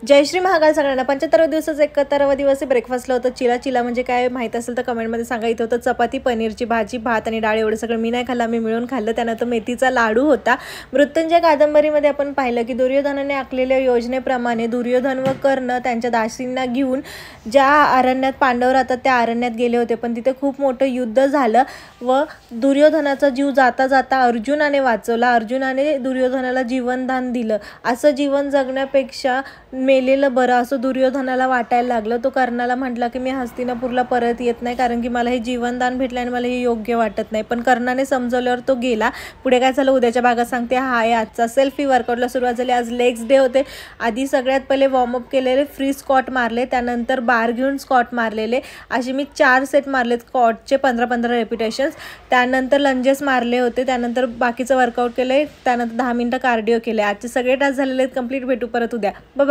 जय श्री महाकाल सगळ्यांना. 75व्या दिवसाचा 71वा दिवस ब्रेकफास्टला होतं चिला. चिला म्हणजे काय माहीत असेल तर कमेंटमध्ये सांगा. इथं होतं चपाती, पनीरची भाजी, भात आणि डाळ. एवढं सगळं मी नाही खाल्लं, आम्ही मिळून खाल्लं. त्यानंतर मेथीचा लाडू होता. मृत्युंजय कादंबरीमध्ये आपण पाहिलं की दुर्योधनाने आखलेल्या योजनेप्रमाणे दुर्योधन व कर्ण त्यांच्या दासींना घेऊन ज्या अरण्यात पांडव राहतात त्या अरण्यात गेले होते. पण तिथे खूप मोठं युद्ध झालं व दुर्योधनाचा जीव जाता जाता अर्जुनाने वाचवला. अर्जुनाने दुर्योधनाला जीवनदान दिलं. असं जीवन जगण्यापेक्षा मेलेलं बरं असं दुर्योधनाला वाटायला लागलं. तो कर्णाला म्हटला की मी हस्तिनापूरला परत येत नाही, कारण की मला हे जीवनदान भेटलं आणि मला हे योग्य वाटत नाही. पण कर्णाने समजवल्यावर तो गेला. पुढे काय झालं उद्याच्या भागात सांगते. हा आहे आजचा सेल्फी. वर्कआउटला सुरुवात झाली. आज लेग्स डे होते. आधी सगळ्यात पहिले वॉर्मअप केलेले, फ्री स्क्वॉट मारले, त्यानंतर बार घेऊन स्क्वॉट मारलेले. असे मी 4 सेट मारलेत स्क्वॉटचे 15-15 रेपिटेशन्स. त्यानंतर लंजेस मारले होते. त्यानंतर बाकीचं वर्कआउट केलं. त्यानंतर 10 मिनिटं कार्डिओ केले. आजचे सगळे टास्क झालेले आहेत कंप्लीट. भेटू परत उद्या. बाय.